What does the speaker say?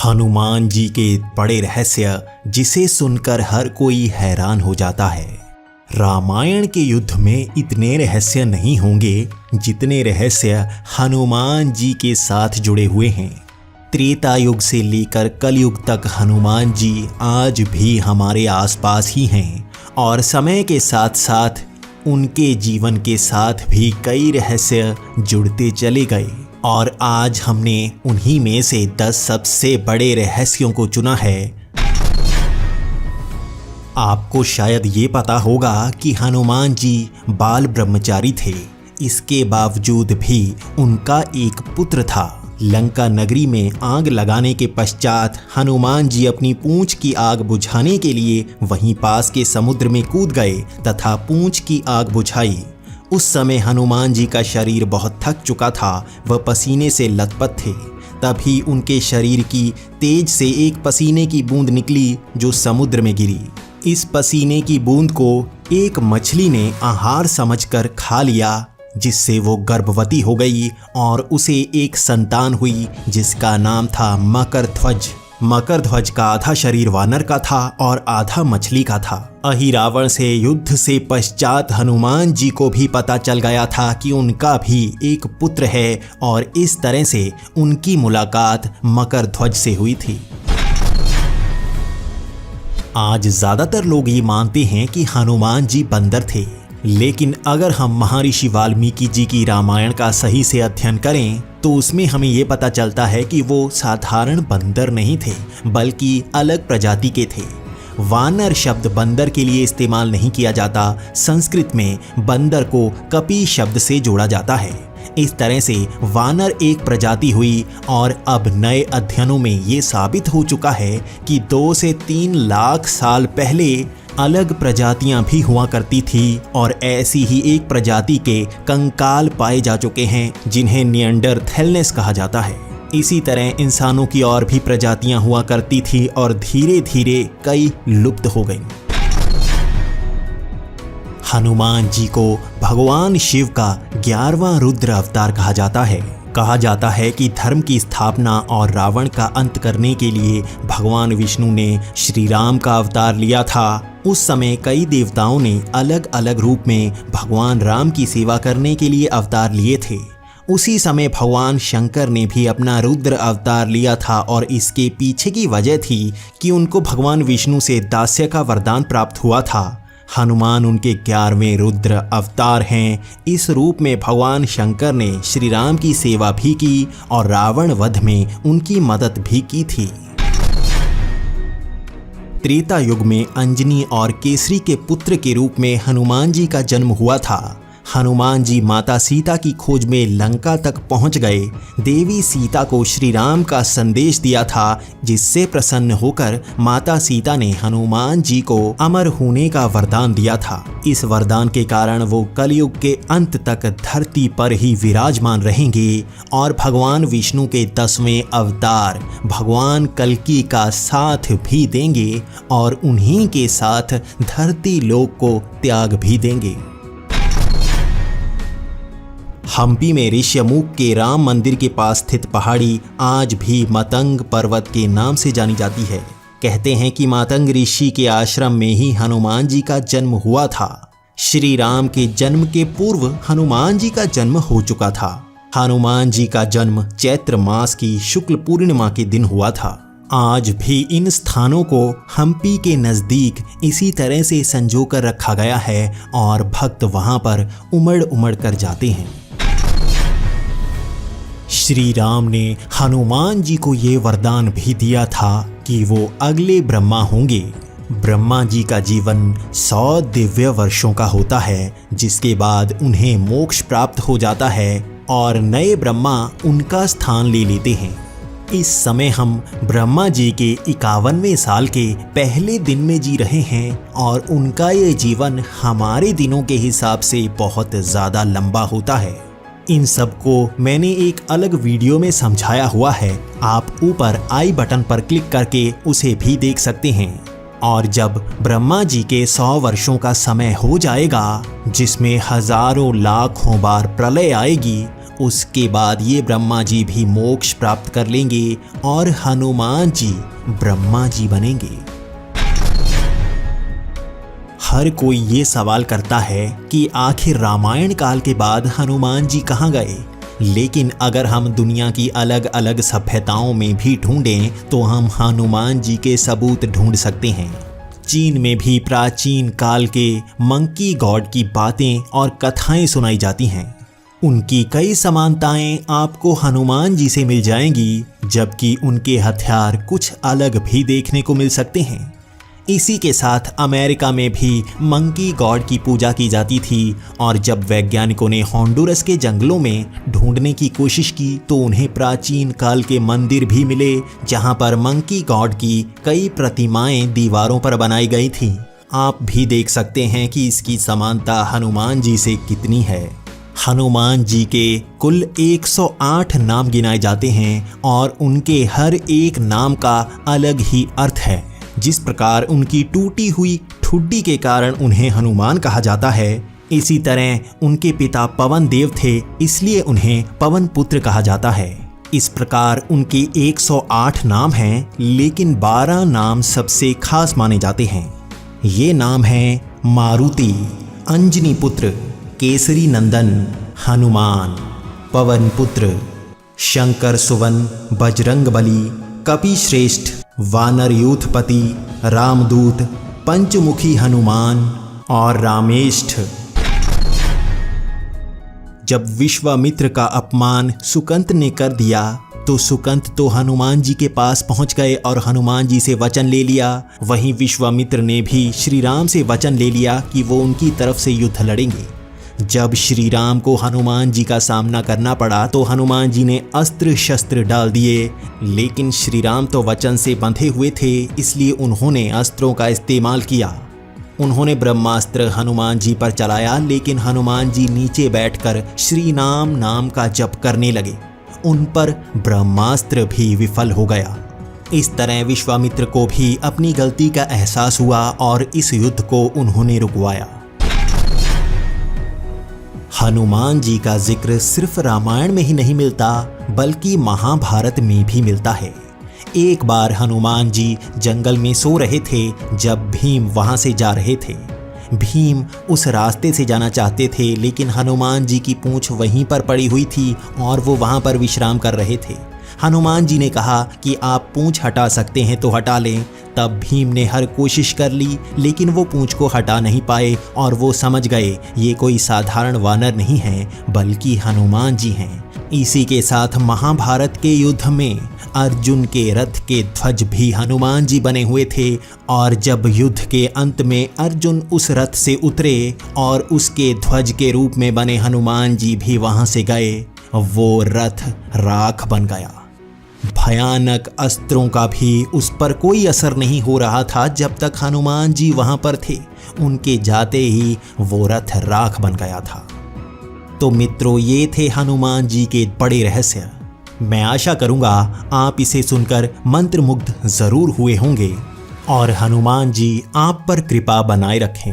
हनुमान जी के बड़े रहस्य जिसे सुनकर हर कोई हैरान हो जाता है। रामायण के युद्ध में इतने रहस्य नहीं होंगे जितने रहस्य हनुमान जी के साथ जुड़े हुए हैं। त्रेता युग से लेकर कलयुग तक हनुमान जी आज भी हमारे आसपास ही हैं और समय के साथ साथ उनके जीवन के साथ भी कई रहस्य जुड़ते चले गए और आज हमने उन्हीं में से 10 सबसे बड़े रहस्यों को चुना है। आपको शायद ये पता होगा कि हनुमान जी बाल ब्रह्मचारी थे। इसके बावजूद भी उनका एक पुत्र था। लंका नगरी में आग लगाने के पश्चात हनुमान जी अपनी पूंछ की आग बुझाने के लिए वहीं पास के समुद्र में कूद गए तथा पूंछ की आग बुझाई। उस समय हनुमान जी का शरीर बहुत थक चुका था, वह पसीने से लथपथ थे। तभी उनके शरीर की तेज से एक पसीने की बूंद निकली जो समुद्र में गिरी। इस पसीने की बूंद को एक मछली ने आहार समझकर खा लिया, जिससे वो गर्भवती हो गई और उसे एक संतान हुई जिसका नाम था मकरध्वज। मकरध्वज का आधा शरीर वानर का था और आधा मछली का था। अहिरावण से युद्ध से पश्चात हनुमान जी को भी पता चल गया था कि उनका भी एक पुत्र है और इस तरह से उनकी मुलाकात मकरध्वज से हुई थी। आज ज्यादातर लोग ये मानते हैं कि हनुमान जी बंदर थे, लेकिन अगर हम महर्षि वाल्मीकि जी की रामायण का सही से अध्ययन करें तो उसमें हमें ये पता चलता है कि वो साधारण बंदर नहीं थे बल्कि अलग प्रजाति के थे। वानर शब्द बंदर के लिए इस्तेमाल नहीं किया जाता। संस्कृत में बंदर को कपि शब्द से जोड़ा जाता है। इस तरह से वानर एक प्रजाति हुई और अब नए अध्ययनों में ये साबित हो चुका है कि 2 से 3 लाख साल पहले अलग प्रजातियां भी हुआ करती थी और ऐसी ही एक प्रजाति के कंकाल पाए जा चुके हैं जिन्हें निएंडरथैलनेस कहा जाता है। इसी तरह इंसानों की और भी प्रजातियां हुआ करती थी और धीरे धीरे कई लुप्त हो गईं। हनुमान जी को भगवान शिव का 11वां रुद्र अवतार कहा जाता है। कहा जाता है कि धर्म की स्थापना और रावण का अंत करने के लिए भगवान विष्णु ने श्री राम का अवतार लिया था। उस समय कई देवताओं ने अलग अलग रूप में भगवान राम की सेवा करने के लिए अवतार लिए थे। उसी समय भगवान शंकर ने भी अपना रुद्र अवतार लिया था और इसके पीछे की वजह थी कि उनको भगवान विष्णु से दास्य का वरदान प्राप्त हुआ था। हनुमान उनके 11वें रुद्र अवतार हैं। इस रूप में भगवान शंकर ने श्री राम की सेवा भी की और रावण वध में उनकी मदद भी की थी। त्रेता युग में अंजनी और केसरी के पुत्र के रूप में हनुमान जी का जन्म हुआ था। हनुमान जी माता सीता की खोज में लंका तक पहुंच गए। देवी सीता को श्री राम का संदेश दिया था, जिससे प्रसन्न होकर माता सीता ने हनुमान जी को अमर होने का वरदान दिया था। इस वरदान के कारण वो कलयुग के अंत तक धरती पर ही विराजमान रहेंगे और भगवान विष्णु के 10वें अवतार भगवान कल्कि का साथ भी देंगे और उन्हीं के साथ धरती लोक को त्याग भी देंगे। हम्पी में ऋष्यमुख के राम मंदिर के पास स्थित पहाड़ी आज भी मतंग पर्वत के नाम से जानी जाती है। कहते हैं कि मतंग ऋषि के आश्रम में ही हनुमान जी का जन्म हुआ था। श्री राम के जन्म के पूर्व हनुमान जी का जन्म हो चुका था। हनुमान जी का जन्म चैत्र मास की शुक्ल पूर्णिमा के दिन हुआ था। आज भी इन स्थानों को हम्पी के नज़दीक इसी तरह से संजो कर रखा गया है और भक्त वहां पर उमड़ उमड़ कर जाते हैं। श्री राम ने हनुमान जी को ये वरदान भी दिया था कि वो अगले ब्रह्मा होंगे। ब्रह्मा जी का जीवन 100 दिव्य वर्षों का होता है, जिसके बाद उन्हें मोक्ष प्राप्त हो जाता है और नए ब्रह्मा उनका स्थान ले लेते हैं। इस समय हम ब्रह्मा जी के 51वें साल के पहले दिन में जी रहे हैं और उनका ये जीवन हमारे दिनों के हिसाब से बहुत ज़्यादा लंबा होता है। इन सब को मैंने एक अलग वीडियो में समझाया हुआ है। आप ऊपर आई बटन पर क्लिक करके उसे भी देख सकते हैं। और जब ब्रह्मा जी के 100 वर्षों का समय हो जाएगा, जिसमें हजारों लाखों बार प्रलय आएगी, उसके बाद ये ब्रह्मा जी भी मोक्ष प्राप्त कर लेंगे और हनुमान जी ब्रह्मा जी बनेंगे। हर कोई ये सवाल करता है कि आखिर रामायण काल के बाद हनुमान जी कहाँ गए, लेकिन अगर हम दुनिया की अलग अलग सभ्यताओं में भी ढूंढें तो हम हनुमान जी के सबूत ढूंढ सकते हैं। चीन में भी प्राचीन काल के मंकी गॉड की बातें और कथाएं सुनाई जाती हैं। उनकी कई समानताएं आपको हनुमान जी से मिल जाएंगी, जबकि उनके हथियार कुछ अलग भी देखने को मिल सकते हैं। इसी के साथ अमेरिका में भी मंकी गॉड की पूजा की जाती थी और जब वैज्ञानिकों ने होंडुरस के जंगलों में ढूंढने की कोशिश की तो उन्हें प्राचीन काल के मंदिर भी मिले जहां पर मंकी गॉड की कई प्रतिमाएं दीवारों पर बनाई गई थीं। आप भी देख सकते हैं कि इसकी समानता हनुमान जी से कितनी है। हनुमान जी के कुल 108 नाम गिनाए जाते हैं और उनके हर एक नाम का अलग ही अर्थ है। जिस प्रकार उनकी टूटी हुई ठुड्डी के कारण उन्हें हनुमान कहा जाता है, इसी तरह उनके पिता पवन देव थे, इसलिए उन्हें पवन पुत्र कहा जाता है। इस प्रकार उनके 108 नाम हैं, लेकिन 12 नाम सबसे खास माने जाते हैं। ये नाम हैं मारुति, अंजनी पुत्र, केसरी नंदन, हनुमान, पवन पुत्र, शंकर सुवन, बजरंग बली, कपि श्रेष्ठ, वानर यूथपति, रामदूत, पंचमुखी हनुमान और रामेष्ठ। जब विश्वामित्र का अपमान सुकंत ने कर दिया तो सुकंत तो हनुमान जी के पास पहुंच गए और हनुमान जी से वचन ले लिया। वहीं विश्वामित्र ने भी श्री राम से वचन ले लिया कि वो उनकी तरफ से युद्ध लड़ेंगे। जब श्री राम को हनुमान जी का सामना करना पड़ा तो हनुमान जी ने अस्त्र शस्त्र डाल दिए, लेकिन श्री राम तो वचन से बंधे हुए थे, इसलिए उन्होंने अस्त्रों का इस्तेमाल किया। उन्होंने ब्रह्मास्त्र हनुमान जी पर चलाया, लेकिन हनुमान जी नीचे बैठकर श्री नाम नाम का जप करने लगे। उन पर ब्रह्मास्त्र भी विफल हो गया। इस तरह विश्वामित्र को भी अपनी गलती का एहसास हुआ और इस युद्ध को उन्होंने रुकवाया। हनुमान जी का जिक्र सिर्फ रामायण में ही नहीं मिलता, बल्कि महाभारत में भी मिलता है। एक बार हनुमान जी जंगल में सो रहे थे जब भीम वहां से जा रहे थे। भीम उस रास्ते से जाना चाहते थे, लेकिन हनुमान जी की पूंछ वहीं पर पड़ी हुई थी और वो वहां पर विश्राम कर रहे थे। हनुमान जी ने कहा कि आप पूंछ हटा सकते हैं तो हटा लें। तब भीम ने हर कोशिश कर ली, लेकिन वो पूंछ को हटा नहीं पाए और वो समझ गए ये कोई साधारण वानर नहीं है, बल्कि हनुमान जी हैं। इसी के साथ महाभारत के युद्ध में अर्जुन के रथ के ध्वज भी हनुमान जी बने हुए थे और जब युद्ध के अंत में अर्जुन उस रथ से उतरे और उसके ध्वज के रूप में बने हनुमान जी भी वहां से गए, वो रथ राख बन गया। भयानक अस्त्रों का भी उस पर कोई असर नहीं हो रहा था जब तक हनुमान जी वहां पर थे। उनके जाते ही वो रथ राख बन गया था। तो मित्रों, ये थे हनुमान जी के बड़े रहस्य। मैं आशा करूंगा आप इसे सुनकर मंत्रमुग्ध जरूर हुए होंगे और हनुमान जी आप पर कृपा बनाए रखें।